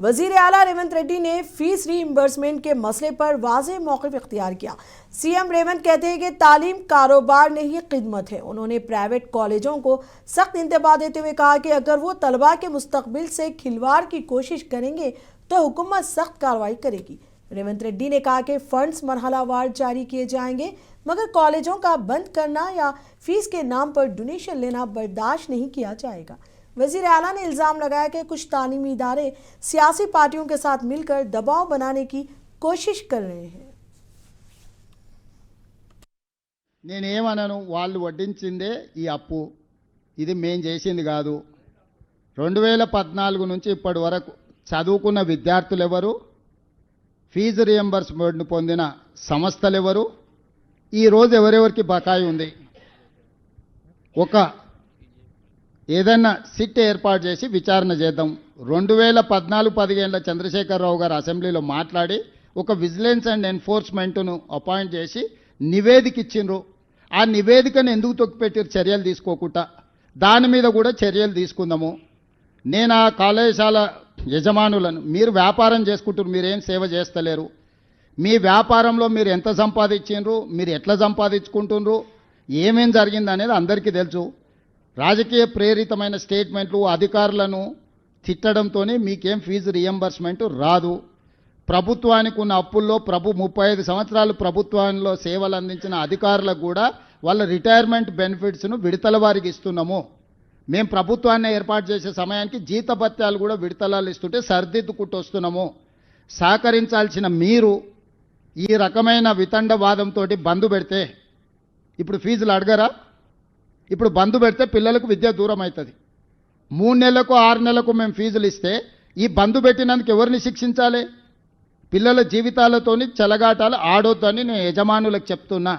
वजीर आला रेवंत रेड्डी ने फीस रीइंबर्समेंट के मसले पर वाज़ेह मौक़िफ़ इख्तियार किया। सीएम रेवंत कहते हैं कि तालीम कारोबार नहीं खिदमत है। उन्होंने प्राइवेट कॉलेजों को सख्त इंतबाह देते हुए कहा कि अगर वो तलबा के मुस्तकबिल से खिलवाड़ की कोशिश करेंगे तो हुकूमत सख्त कार्रवाई करेगी। रेवंत रेड्डी ने कहा कि फंड्स मरहलावार जारी किए जाएंगे, मगर कॉलेजों का बंद करना या फीस के नाम पर डोनेशन लेना बर्दाश्त नहीं किया जाएगा। वजीर आला ने इल्ज़ाम लगाया कि कुछ तालीमी इदारे सियासी पार्टियों के साथ मिलकर दबाव बनाने की कोशिश कर रहे हैं। నేనేమనను వాళ్ళు వడ్డించిందే ఈ అప్పు, ఇది మేం చేసింది కాదు. 2014 నుంచి ఇప్పటి వరకు చదువుకున్న విద్యార్థులు ఎవరు, ఫీజు రియంబర్స్మెంట్ పొందిన సంస్థలు ఎవరు, ఈ రోజు ఎవరెవరికి బకాయి ఉంది, ఒక ఏదైనా సిట్ ఏర్పాటు చేసి విచారణ చేద్దాం. 2014-15 చంద్రశేఖరరావు గారు అసెంబ్లీలో మాట్లాడి ఒక విజిలెన్స్ అండ్ ఎన్ఫోర్స్మెంట్ను అపాయింట్ చేసి నివేదిక ఇచ్చిండ్రు. ఆ నివేదికను ఎందుకు తొక్కిపెట్టారు చర్యలు తీసుకోకుండా? దాని మీద కూడా చర్యలు తీసుకుందాము. నేను ఆ కళాశాల యజమానులను, మీరు వ్యాపారం చేసుకుంటున్నారు, మీరేం సేవ చేస్తలేరు, మీ వ్యాపారంలో మీరు ఎంత సంపాదించిండ్రు, మీరు ఎట్లా సంపాదించుకుంటున్నారు, ఏమేం జరిగింది అనేది అందరికీ తెలుసు. రాజకీయ ప్రేరితమైన స్టేట్మెంట్లు అధికారులను తిట్టడంతోనే మీకేం ఫీజు రియంబర్స్మెంట్ రాదు. ప్రభుత్వానికి ఉన్న అప్పుల్లో 35 సంవత్సరాలు ప్రభుత్వంలో సేవలు అందించిన అధికారులకు కూడా వాళ్ళ రిటైర్మెంట్ బెనిఫిట్స్ను విడతల వారికి ఇస్తున్నాము. మేము ప్రభుత్వాన్ని ఏర్పాటు చేసే సమయానికి జీతభత్యాలు కూడా విడతలాలు ఇస్తుంటే సర్దిద్దుకుంటూ వస్తున్నాము. సహకరించాల్సిన మీరు ఈ రకమైన వితండవాదంతో బంద్ పెడితే ఇప్పుడు ఫీజులు అడగరా? ఇప్పుడు బంద్ పెడితే పిల్లలకు విద్య దూరం అవుతుంది. 3 నెలలకు 6 నెలలకు మేము ఫీజులు ఇస్తే ఈ బంద్ పెట్టినందుకు ఎవరిని శిక్షించాలి? పిల్లల జీవితాలతోని చెలగాటాలు ఆడొద్దని నేను యజమానులకు చెప్తున్నా.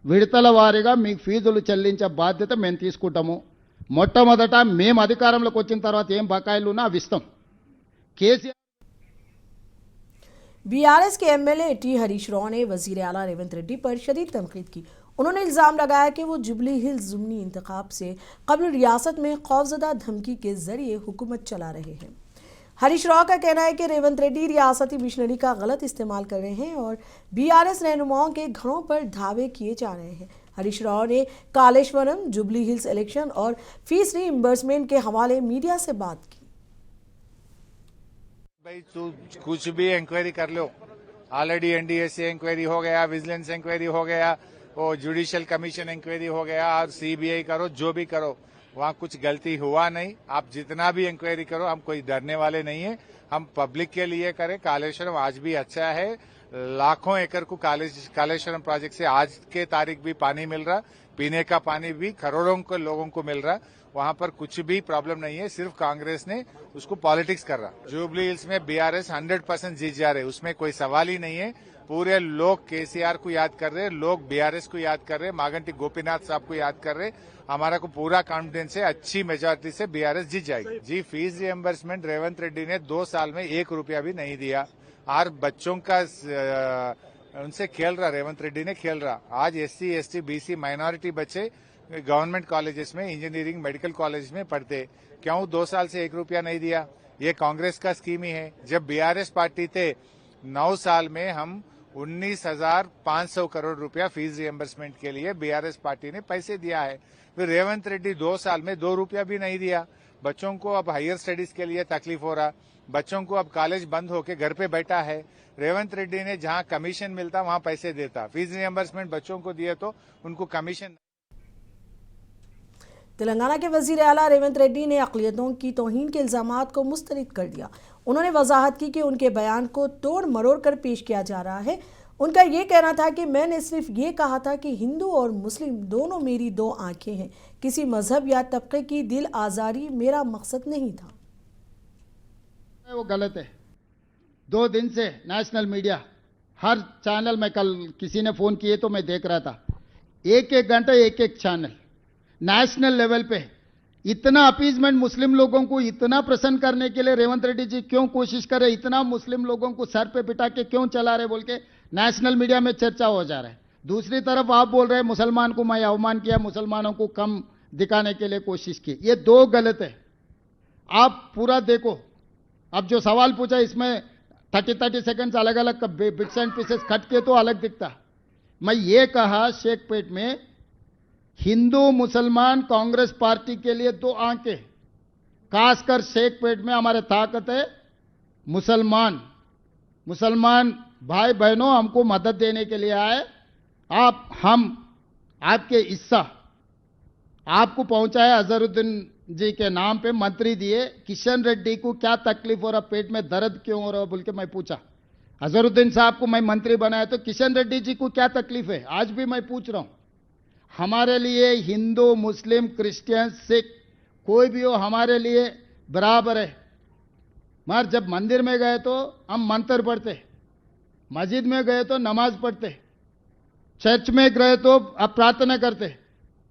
విడతల వారీగా మీకు ఫీజులు చెల్లించే బాధ్యత మేము తీసుకుంటాము. మొట్టమొదట మేము అధికారంలోకి వచ్చిన తర్వాత ఏం బకాయిలు ఉన్నా అవి ఇస్తాం. కేసీఆర్ बीआरएस के एमएलए टी हरीश राव ने वजीर आला रेवंत रेड्डी पर शदीद तनकीद की। उन्होंने इल्ज़ाम लगाया कि वो जुबली हिल्स ज़ुम्नी इंतखाब से कबल रियासत में खौफजदा धमकी के जरिए हुकूमत चला रहे हैं। हरीश राव का कहना है कि रेवंत रेड्डी रियासती मिशनरी का गलत इस्तेमाल कर रहे हैं और बीआरएस रहनुमाओं के घरों पर धावे किए जा रहे हैं। हरीश राव ने कालेश्वरम, जुबली हिल्स इलेक्शन और फीस रीइंबर्समेंट के हवाले मीडिया से बात की। भाई तू कुछ भी इंक्वायरी कर लो, ऑलरेडी एनडीएसए इंक्वायरी हो गया, विजिलेंस इंक्वायरी हो गया, वो जुडिशियल कमीशन इंक्वायरी हो गया, और सीबीआई करो, जो भी करो, वहाँ कुछ गलती हुआ नहीं। आप जितना भी इंक्वायरी करो, हम कोई डरने वाले नहीं है। हम पब्लिक के लिए करें। कालेश्वरम आज भी अच्छा है, लाखों एकड़ को कालेश्वरम प्रोजेक्ट से आज के तारीख भी पानी मिल रहा, पीने का पानी भी करोड़ों को लोगों को मिल रहा। वहाँ पर कुछ भी प्रॉब्लम नहीं है, सिर्फ कांग्रेस ने उसको पॉलिटिक्स कर रहा। जुबली हिल्स में बीआरएस 100% जीत जा रहे, उसमें कोई सवाल ही नहीं है। पूरे लोग केसीआर को याद कर रहे, लोग बीआरएस को याद कर रहे, मागंटी गोपीनाथ साहब को याद कर रहे। हमारा को पूरा कॉन्फिडेंस है, अच्छी मेजोरिटी से बीआरएस जीत जाएगी। जी, फीस रिएम्बर्समेंट रेवंत रेड्डी ने 2 साल में 1 रुपया भी नहीं दिया और बच्चों का उनसे खेल रहा, रेवंत रेड्डी ने खेल रहा। आज एससी, एसटी, बीसी, माइनॉरिटी बच्चे गवर्नमेंट कॉलेजेस में, इंजीनियरिंग, मेडिकल कॉलेज में पढ़ते, क्यों 2 साल से 1 रुपया नहीं दिया? ये कांग्रेस का स्कीम ही है। जब बीआरएस पार्टी थे 9 साल में हम 19,500 करोड़ रुपया फीस रिएम्बर्समेंट के लिए बीआरएस पार्टी ने पैसे दिया है। फिर रेवंत रेड्डी 2 साल में 2 रुपया भी नहीं दिया। बच्चों को अब हायर स्टडीज के लिए तकलीफ हो रहा, बच्चों को अब कॉलेज बंद होके घर पे बैठा है। रेवंत रेड्डी ने जहां कमीशन मिलता वहां पैसे देता, फीस रिएम्बर्समेंट बच्चों को दिए तो उनको कमीशन। तेलंगाना के वजीर आला रेवंत रेड्डी ने अक़लियतों की तौहीन के इल्ज़ामात को मुस्तरद कर दिया। उन्होंने वजाहत की कि उनके बयान को तोड़ मरोड़ कर पेश किया जा रहा है। उनका ये कहना था कि मैंने सिर्फ ये कहा था कि हिंदू और मुस्लिम दोनों मेरी 2 आंखें हैं, किसी मजहब या तबके की दिल आज़ारी मेरा मकसद नहीं था। वो गलत है। 2 दिन से नेशनल मीडिया, हर चैनल में, कल किसी ने फोन किए तो मैं देख रहा था, 1-1 घंटा 1-1 चैनल नेशनल लेवल पे इतना अपीजमेंट मुस्लिम लोगों को इतना प्रसन्न करने के लिए रेवंत रेड्डी जी क्यों कोशिश कर रहे, इतना मुस्लिम लोगों को सर पे बिठा के क्यों चला रहे बोल के नेशनल मीडिया में चर्चा हो जा रहा है। दूसरी तरफ आप बोल रहे हैं मुसलमान को मैं अवमान किया, मुसलमानों को कम दिखाने के लिए कोशिश की। ये 2 गलत है। आप पूरा देखो, अब जो सवाल पूछा इसमें 30 सेकंड्स अलग अलग बिट्स एंड पीसेस कट के तो अलग दिखता। मैं ये कहा शेखपेट में हिंदू मुसलमान कांग्रेस पार्टी के लिए दो आंखें, खासकर शेखपेट में हमारे ताकत है मुसलमान भाई बहनों हमको मदद देने के लिए आए। हम आपके हिस्सा आपको पहुंचाया अजहरुद्दीन जी के नाम पे मंत्री दिए। किशन रेड्डी को क्या तकलीफ हो रहा, पेट में दर्द क्यों हो रहा बोल के मैं पूछा। अजहरुद्दीन साहब को मैं मंत्री बनाया तो किशन रेड्डी जी को क्या तकलीफ है, आज भी मैं पूछ रहा हूं। हमारे लिए हिंदू मुस्लिम क्रिश्चियन सिख कोई भी हो हमारे लिए बराबर है। मगर जब मंदिर में गए तो हम मंत्र पढ़ते, मस्जिद में गए तो नमाज पढ़ते, चर्च में गए तो अब प्रार्थना करते,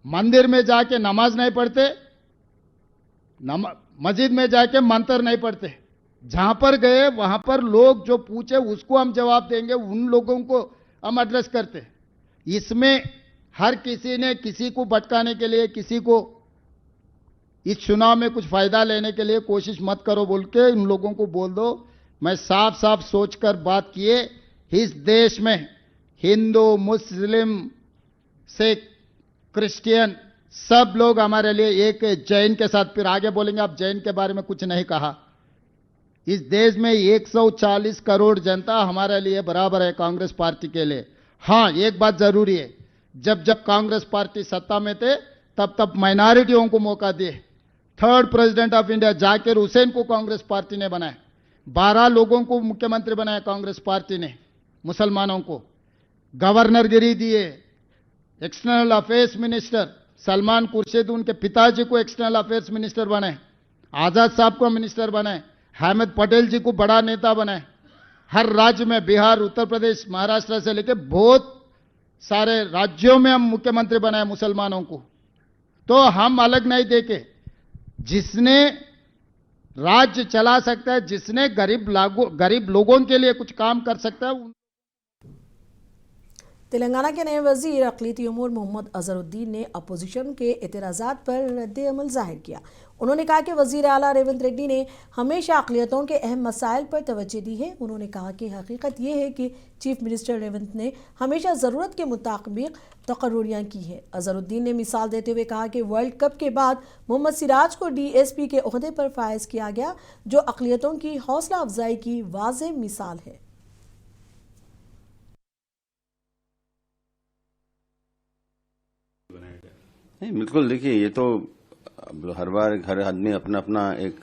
मंदिर में जाके नमाज नहीं पढ़ते, मस्जिद में जाके मंत्र नहीं पढ़ते। जहां पर गए वहां पर लोग जो पूछे उसको हम जवाब देंगे, उन लोगों को हम एड्रेस करते। इसमें हर किसी ने किसी को भटकाने के लिए, किसी को इस चुनाव में कुछ फायदा लेने के लिए कोशिश मत करो बोल के इन लोगों को बोल दो। मैं साफ साफ सोचकर बात किए, इस देश में हिंदू मुस्लिम सिख क्रिश्चियन सब लोग हमारे लिए एक है। जैन के साथ फिर आगे बोलेंगे, आप जैन के बारे में कुछ नहीं कहा। इस देश में 140 करोड़ जनता हमारे लिए बराबर है कांग्रेस पार्टी के लिए। हां एक बात जरूरी है, जब जब कांग्रेस पार्टी सत्ता में थे तब तब माइनॉरिटियों को मौका दिए। Third president of India Zakir Hussain को कांग्रेस पार्टी ने बनाया, 12 लोगों को मुख्यमंत्री बनाया कांग्रेस पार्टी ने, मुसलमानों को गवर्नरगिरी दिए। External affairs minister Salman Khurshid उनके पिताजी को एक्सटर्नल अफेयर्स मिनिस्टर बनाए, आजाद साहब को मिनिस्टर बनाए, अहमद पटेल जी को बड़ा नेता बनाए। हर राज्य में बिहार, उत्तर प्रदेश, महाराष्ट्र से लेकर बहुत सारे राज्यों में हम मुख्यमंत्री बनाए मुसलमानों को। तो हम अलग नहीं देखे, जिसने राज्य चला सकता है, जिसने गरीब लोगों के लिए कुछ काम कर सकता है। तेलंगाना के नए वजीर अक़लियती उमूर मोहम्मद अजहरुद्दीन ने अपोजिशन के एतराज़ात पर रद्द-ए-अमल जाहिर किया। उन्होंने कहा कि वज़ीर आला रेवंत रेड्डी ने हमेशा अक़लियतों के अहम मसाइल पर तवज्जो दी है। उन्होंने कहा कि हकीकत यह है कि चीफ मिनिस्टर रेवंत ने हमेशा ज़रूरत के मुताबिक तकर्रुरियाँ की है। अजहरुद्दीन ने मिसाल देते हुए कहा कि वर्ल्ड कप के बाद मोहम्मद सिराज को DSP के ओहदे पर फायज किया गया, जो अक़लियतों की हौसला अफजाई की वाज़ेह मिसाल है। नहीं बिल्कुल, देखिए ये तो हर बार हर आदमी अपना अपना एक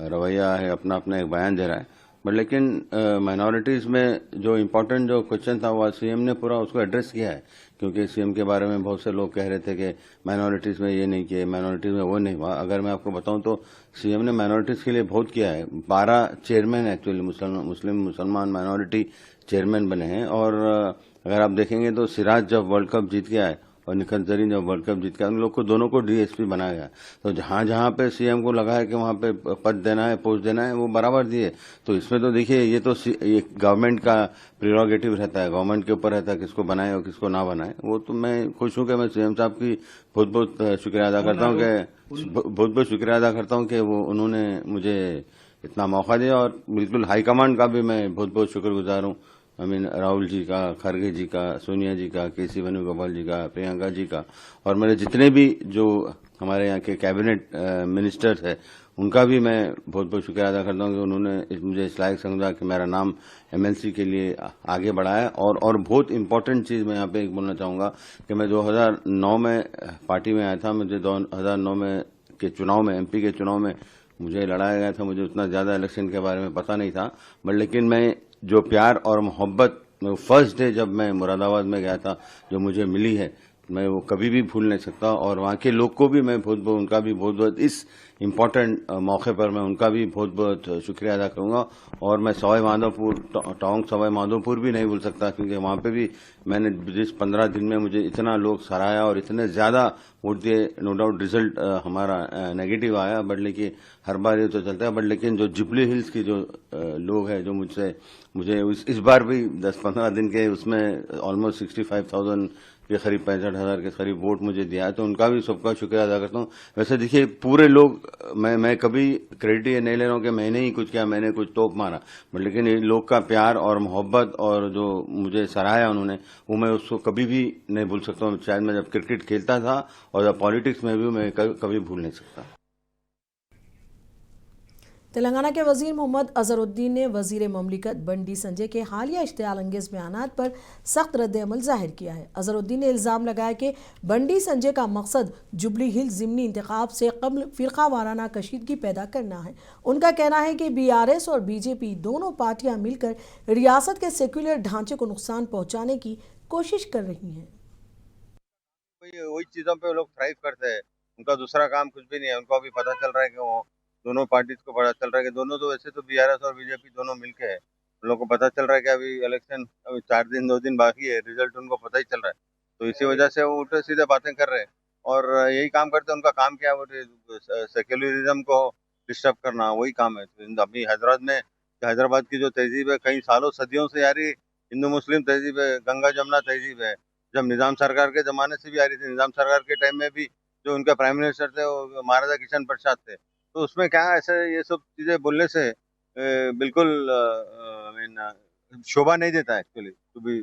रवैया है, अपना अपना एक बयान दे रहा है। बट लेकिन माइनॉरिटीज़ में जो इम्पोर्टेंट जो क्वेश्चन था वो सीएम ने पूरा उसको एड्रेस किया है, क्योंकि सीएम के बारे में बहुत से लोग कह रहे थे कि माइनॉरिटीज़ में ये नहीं किया, माइनॉरिटीज़ में वो नहीं हुआ। अगर मैं आपको बताऊं तो सीएम ने माइनॉरिटीज़ के लिए बहुत किया है। 12 चेयरमैन एक्चुअली मुसलमान माइनॉरिटी चेयरमैन बने हैं। और अगर आप देखेंगे तो सिराज जब वर्ल्ड कप जीत के आए और निखत जरीन जब वर्ल्ड कप जीत के उन लोग को दोनों को DSP बनाया गया। तो जहां जहां पे सीएम को लगा है कि वहां पे पद देना है, पोस्ट देना है, वो बराबर दिए। तो इसमें तो देखिए ये तो एक गवर्नमेंट का प्रिरोगेटिव रहता है, गवर्नमेंट के ऊपर रहता है किसको बनाए और किसको ना बनाए। वो तो मैं खुश हूं कि मैं सीएम साहब की बहुत बहुत शुक्रिया अदा करता हूं कि वो उन्होंने मुझे इतना मौका दिया। और बिल्कुल हाईकमांड का भी मैं बहुत बहुत शुक्रगुजार हूं। राहुल जी का, खड़गे जी का, सोनिया जी का, KC वेणुगोपाल जी का, प्रियंका जी का, और मेरे जितने भी जो हमारे यहाँ के कैबिनेट मिनिस्टर्स है उनका भी मैं बहुत बहुत शुक्रिया अदा करता हूँ कि उन्होंने मुझे इस लायक समझा कि मेरा नाम MLC के लिए आगे बढ़ाया। और बहुत इम्पोर्टेंट चीज़ मैं यहाँ पे एक बोलना चाहूँगा कि मैं 2009 में पार्टी में आया था। मुझे 2009 में के चुनाव में, MP के चुनाव में मुझे लड़ाया गया था। मुझे उतना ज़्यादा इलेक्शन के बारे में पता नहीं था, बट लेकिन मैं जो प्यार और मोहब्बत फर्स्ट डे जब मैं मुरादाबाद में गया था जो मुझे मिली है, मैं वो कभी भी भूल नहीं सकता। और वहाँ के लोग को भी मैं उनका भी बहुत बहुत इस इम्पोर्टेंट मौके पर मैं उनका भी बहुत बहुत शुक्रिया अदा करूंगा। और मैं सवाई माधोपुर, टोंक सवाई माधोपुर भी नहीं भूल सकता, क्योंकि वहाँ पे भी मैंने जिस 15 दिन में मुझे इतना लोग सराहाया और इतने ज़्यादा वोट दिए। नो डाउट रिजल्ट हमारा नेगेटिव आया, बट लेकिन हर बार ये तो चलता है। बट लेकिन जो जुबली हिल्स की जो लोग हैं जो मुझे इस बार भी 10-15 दिन के उसमें ऑलमोस्ट 65,000 के करीब 65,000 के करीब वोट मुझे दिया है, तो उनका भी सबका शुक्रिया अदा करता हूँ। वैसे देखिए पूरे लोग, मैं कभी क्रेडिट ये नहीं ले रहा हूँ कि मैंने ही कुछ किया, मैंने कुछ तोप मारा, लेकिन ये लोग का प्यार और मोहब्बत और जो मुझे सराहाया उन्होंने, वो मैं उसको कभी भी नहीं भूल सकता हूँ। शायद मैं जब क्रिकेट खेलता था और जब पॉलिटिक्स में भी मैं कभी भूल नहीं सकता। तेलंगाना के वजीर मोहम्मद अजहरुद्दीन ने वजीर ममलिकत बंडी संजय के हालिया इश्तियाल अंगेज बयानात पर सख्त रद्द-ए-अमल जाहिर किया है। अजहरुद्दीन ने इल्ज़ाम लगाया कि बंडी संजय का मकसद जुबली हिल्स ज़िमनी इंतखाब से कब्ल फ़िरका वाराना कशीदगी पैदा करना है। उनका कहना है कि BRS और BJP दोनों पार्टियां मिलकर रियासत के सेक्युलर ढांचे को नुकसान पहुँचाने की कोशिश कर रही हैं। वही चीजों पे वो लोग थ्राइव करते हैं, उनका दूसरा काम कुछ भी नहीं है। उनको अभी पता चल रहा है कि वो दोनों पार्टीज को पता चल रहा है कि दोनों तो वैसे तो BRS और BJP दोनों मिलके है। उन लोगों को पता चल रहा है कि अभी इलेक्शन अभी 2 दिन बाकी है, रिजल्ट उनको पता ही चल रहा है। तो इसी वजह से वो उल्टे सीधे बातें कर रहे हैं और यही काम करते हैं। उनका काम क्या है, वो सेक्युलरिज्म को डिस्टर्ब करना, वही काम है। अभी हैदराबाद की जो तहजीब है, कई सालों सदियों से आ रही हिंदू मुस्लिम तहजीब है, गंगा जमुना तहजीब है, जब निजाम सरकार के जमाने से भी आ रही थी। निजाम सरकार के टाइम में भी जो उनके प्राइम मिनिस्टर थे वो महाराजा किशन प्रसाद थे। तो उसमें क्या ऐसे ये सब चीजें बोलने से बिल्कुल शोभा नहीं देता actually, to be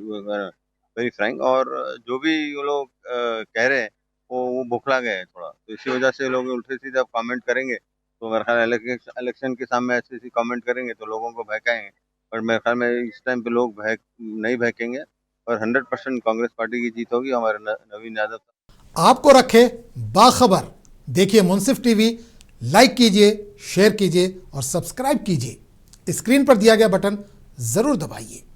very frank. और जो भी वो लोग कह रहे हैं वो बौखला गए हैं थोड़ा, तो इसी वजह से लोग उल्टे सीधे अब कमेंट करेंगे। तो मेरे ख्याल इलेक्शन के सामने ऐसे कमेंट करेंगे तो लोगों को बहकाएंगे, और मेरे ख्याल में इस टाइम पे लोग नहीं बहकेंगे और 100% कांग्रेस पार्टी की जीत होगी। हमारे नवीन यादव आपको रखे बाखबर। देखिए मुंसिफ टीवी, लाइक कीजिए, शेयर कीजिए और सब्सक्राइब कीजिए। स्क्रीन पर दिया गया बटन जरूर दबाइए।